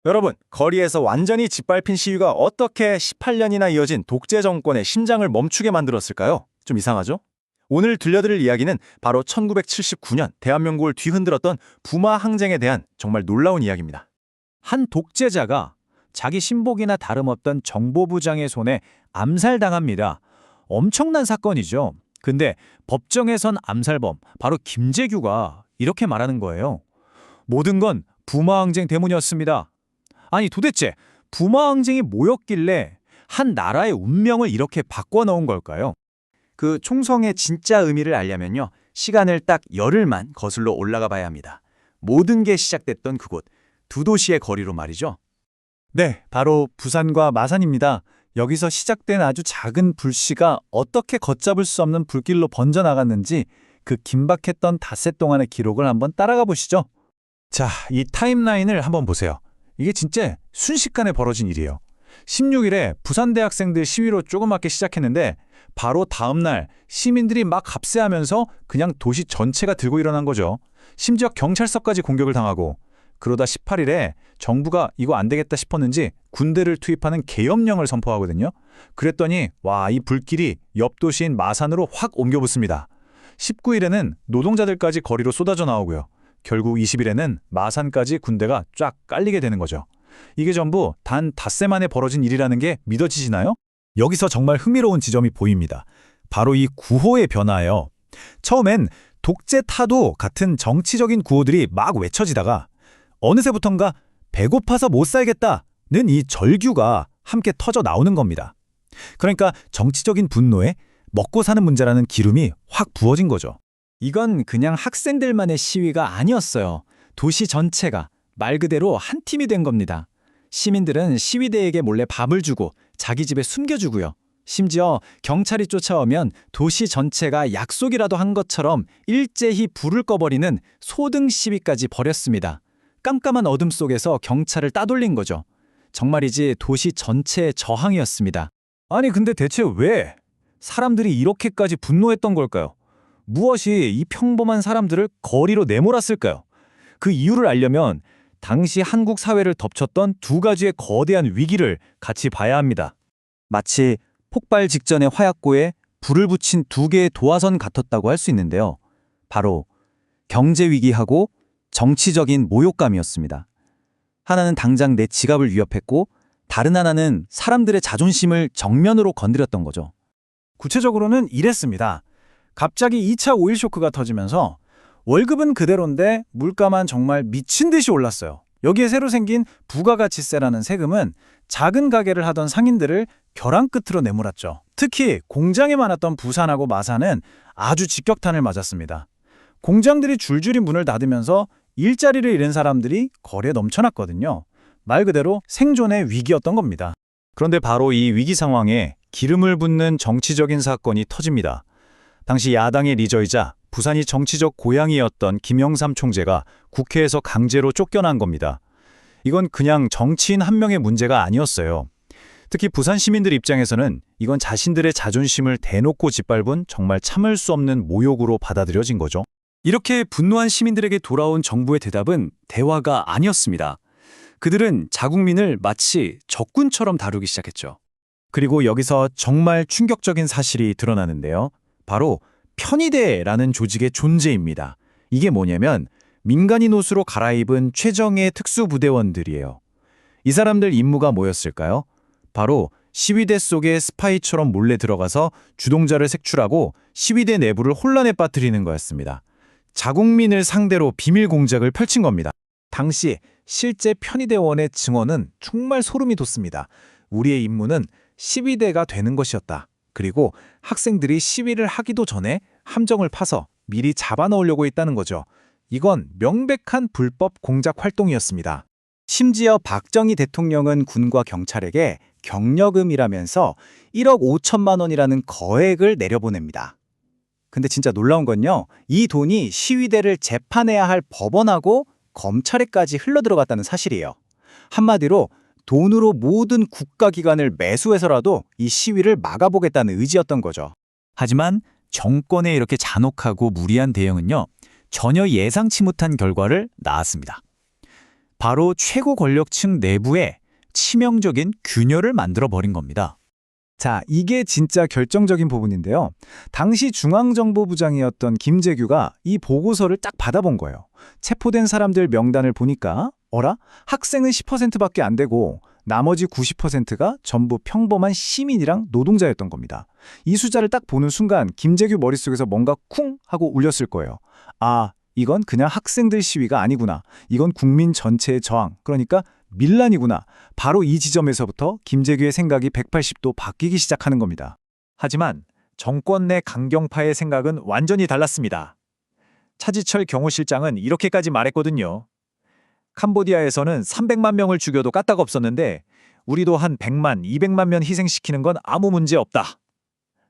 여러분, 거리에서 완전히 짓밟힌 시위가 어떻게 18년이나 이어진 독재 정권의 심장을 멈추게 만들었을까요? 좀 이상하죠? 오늘 들려드릴 이야기는 바로 1979년 대한민국을 뒤흔들었던 부마 항쟁에 대한 정말 놀라운 이야기입니다. 한 독재자가 자기 신복이나 다름없던 정보부장의 손에 암살당합니다. 엄청난 사건이죠. 근데 법정에선 암살범, 바로 김재규가 이렇게 말하는 거예요. 모든 건 부마항쟁 때문이었습니다. 아니 도대체 부마항쟁이 뭐였길래 한 나라의 운명을 이렇게 바꿔놓은 걸까요? 그 총성의 진짜 의미를 알려면요. 시간을 딱 열흘만 거슬러 올라가 봐야 합니다. 모든 게 시작됐던 그곳, 두 도시의 거리로 말이죠. 네, 바로 부산과 마산입니다. 여기서 시작된 아주 작은 불씨가 어떻게 걷잡을 수 없는 불길로 번져나갔는지 그 긴박했던 닷새 동안의 기록을 한번 따라가 보시죠. 자, 이 타임라인을 한번 보세요. 이게 진짜 순식간에 벌어진 일이에요. 16일에 부산 대학생들 시위로 조그맣게 시작했는데 바로 다음 날 시민들이 막 합세하면서 그냥 도시 전체가 들고 일어난 거죠. 심지어 경찰서까지 공격을 당하고 그러다 18일에 정부가 이거 안 되겠다 싶었는지 군대를 투입하는 계엄령을 선포하거든요. 그랬더니 와, 이 불길이 옆 도시인 마산으로 확 옮겨붙습니다. 19일에는 노동자들까지 거리로 쏟아져 나오고요. 결국 20일에는 마산까지 군대가 쫙 깔리게 되는 거죠. 이게 전부 단 닷새 만에 벌어진 일이라는 게 믿어지시나요? 여기서 정말 흥미로운 지점이 보입니다. 바로 이 구호의 변화예요. 처음엔 독재 타도 같은 정치적인 구호들이 막 외쳐지다가 어느새부턴가 배고파서 못 살겠다는 이 절규가 함께 터져 나오는 겁니다. 그러니까 정치적인 분노에 먹고 사는 문제라는 기름이 확 부어진 거죠. 이건 그냥 학생들만의 시위가 아니었어요. 도시 전체가 말 그대로 한 팀이 된 겁니다. 시민들은 시위대에게 몰래 밥을 주고 자기 집에 숨겨주고요. 심지어 경찰이 쫓아오면 도시 전체가 약속이라도 한 것처럼 일제히 불을 꺼버리는 소등 시위까지 벌였습니다. 깜깜한 어둠 속에서 경찰을 따돌린 거죠. 정말이지 도시 전체의 저항이었습니다. 아니 근데 대체 왜 사람들이 이렇게까지 분노했던 걸까요? 무엇이 이 평범한 사람들을 거리로 내몰았을까요? 그 이유를 알려면 당시 한국 사회를 덮쳤던 두 가지의 거대한 위기를 같이 봐야 합니다. 마치 폭발 직전의 화약고에 불을 붙인 두 개의 도화선 같았다고 할 수 있는데요. 바로 경제 위기하고 정치적인 모욕감이었습니다. 하나는 당장 내 지갑을 위협했고 다른 하나는 사람들의 자존심을 정면으로 건드렸던 거죠. 구체적으로는 이랬습니다. 갑자기 2차 오일 쇼크가 터지면서 월급은 그대로인데 물가만 정말 미친 듯이 올랐어요. 여기에 새로 생긴 부가가치세라는 세금은 작은 가게를 하던 상인들을 벼랑 끝으로 내몰았죠. 특히 공장이 많았던 부산하고 마산은 아주 직격탄을 맞았습니다. 공장들이 줄줄이 문을 닫으면서 일자리를 잃은 사람들이 거리에 넘쳐났거든요. 말 그대로 생존의 위기였던 겁니다. 그런데 바로 이 위기 상황에 기름을 붓는 정치적인 사건이 터집니다. 당시 야당의 리더이자 부산이 정치적 고향이었던 김영삼 총재가 국회에서 강제로 쫓겨난 겁니다. 이건 그냥 정치인 한 명의 문제가 아니었어요. 특히 부산 시민들 입장에서는 이건 자신들의 자존심을 대놓고 짓밟은 정말 참을 수 없는 모욕으로 받아들여진 거죠. 이렇게 분노한 시민들에게 돌아온 정부의 대답은 대화가 아니었습니다. 그들은 자국민을 마치 적군처럼 다루기 시작했죠. 그리고 여기서 정말 충격적인 사실이 드러나는데요. 바로 편의대라는 조직의 존재입니다. 이게 뭐냐면 민간인 옷으로 갈아입은 최정예 특수부대원들이에요. 이 사람들 임무가 뭐였을까요? 바로 시위대 속에 스파이처럼 몰래 들어가서 주동자를 색출하고 시위대 내부를 혼란에 빠뜨리는 거였습니다. 자국민을 상대로 비밀 공작을 펼친 겁니다. 당시 실제 편의대원의 증언은 정말 소름이 돋습니다. 우리의 임무는 시위대가 되는 것이었다. 그리고 학생들이 시위를 하기도 전에 함정을 파서 미리 잡아넣으려고 했다는 거죠. 이건 명백한 불법 공작 활동이었습니다. 심지어 박정희 대통령은 군과 경찰에게 경력금이라면서 1억 5천만 원이라는 거액을 내려보냅니다. 근데 진짜 놀라운 건요. 이 돈이 시위대를 재판해야 할 법원하고 검찰에까지 흘러들어갔다는 사실이에요. 한마디로 돈으로 모든 국가기관을 매수해서라도 이 시위를 막아보겠다는 의지였던 거죠. 하지만 정권의 이렇게 잔혹하고 무리한 대응은요. 전혀 예상치 못한 결과를 낳았습니다. 바로 최고 권력층 내부에 치명적인 균열을 만들어버린 겁니다. 자, 이게 진짜 결정적인 부분인데요. 당시 중앙정보부장이었던 김재규가 이 보고서를 딱 받아본 거예요. 체포된 사람들 명단을 보니까 어라? 학생은 10%밖에 안 되고 나머지 90%가 전부 평범한 시민이랑 노동자였던 겁니다. 이 숫자를 딱 보는 순간 김재규 머릿속에서 뭔가 쿵 하고 울렸을 거예요. 아, 이건 그냥 학생들 시위가 아니구나. 이건 국민 전체의 저항, 그러니까 밀란이구나. 바로 이 지점에서부터 김재규의 생각이 180도 바뀌기 시작하는 겁니다. 하지만 정권 내 강경파의 생각은 완전히 달랐습니다. 차지철 경호실장은 이렇게까지 말했거든요. 캄보디아에서는 300만 명을 죽여도 까딱없었는데 우리도 한 100만, 200만 명 희생시키는 건 아무 문제 없다.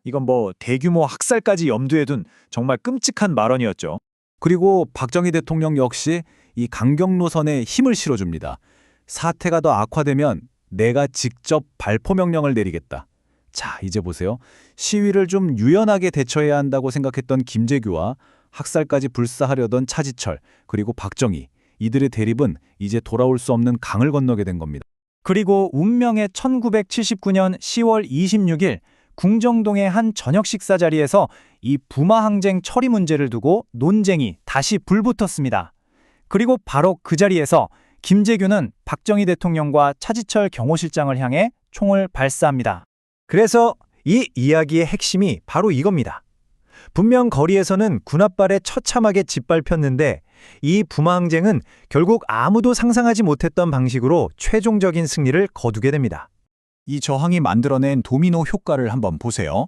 이건 뭐 대규모 학살까지 염두에 둔 정말 끔찍한 발언이었죠. 그리고 박정희 대통령 역시 이 강경 노선에 힘을 실어줍니다. 사태가 더 악화되면 내가 직접 발포 명령을 내리겠다. 자, 이제 보세요. 시위를 좀 유연하게 대처해야 한다고 생각했던 김재규와 학살까지 불사하려던 차지철, 그리고 박정희, 이들의 대립은 이제 돌아올 수 없는 강을 건너게 된 겁니다. 그리고 운명의 1979년 10월 26일 궁정동의 한 저녁 식사 자리에서 이 부마 항쟁 처리 문제를 두고 논쟁이 다시 불붙었습니다. 그리고 바로 그 자리에서 김재규는 박정희 대통령과 차지철 경호실장을 향해 총을 발사합니다. 그래서 이 이야기의 핵심이 바로 이겁니다. 분명 거리에서는 군합발에 처참하게 짓밟혔는데 이 부마 항쟁은 결국 아무도 상상하지 못했던 방식으로 최종적인 승리를 거두게 됩니다. 이 저항이 만들어낸 도미노 효과를 한번 보세요.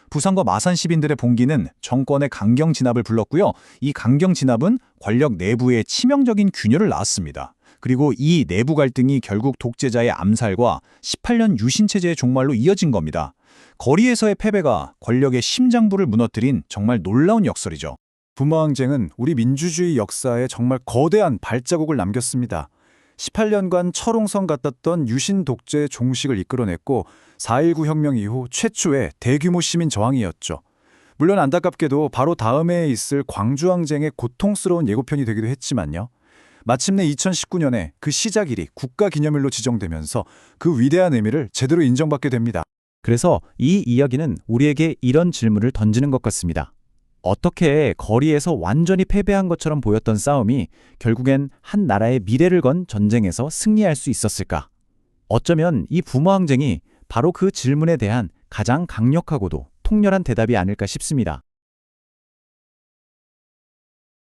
부산과 마산 시민들의 봉기는 정권의 강경 진압을 불렀고요. 이 강경 진압은 권력 내부에 치명적인 균열을 낳았습니다. 그리고 이 내부 갈등이 결국 독재자의 암살과 18년 유신체제의 종말로 이어진 겁니다. 거리에서의 패배가 권력의 심장부를 무너뜨린 정말 놀라운 역설이죠. 부마항쟁은 우리 민주주의 역사에 정말 거대한 발자국을 남겼습니다. 18년간 철옹성 같았던 유신 독재의 종식을 이끌어냈고 4.19 혁명 이후 최초의 대규모 시민 저항이었죠. 물론 안타깝게도 바로 다음 해에 있을 광주항쟁의 고통스러운 예고편이 되기도 했지만요. 마침내 2019년에 그 시작일이 국가기념일로 지정되면서 그 위대한 의미를 제대로 인정받게 됩니다. 그래서 이 이야기는 우리에게 이런 질문을 던지는 것 같습니다. 어떻게 거리에서 완전히 패배한 것처럼 보였던 싸움이 결국엔 한 나라의 미래를 건 전쟁에서 승리할 수 있었을까? 어쩌면 이 부마항쟁이 바로 그 질문에 대한 가장 강력하고도 통렬한 대답이 아닐까 싶습니다.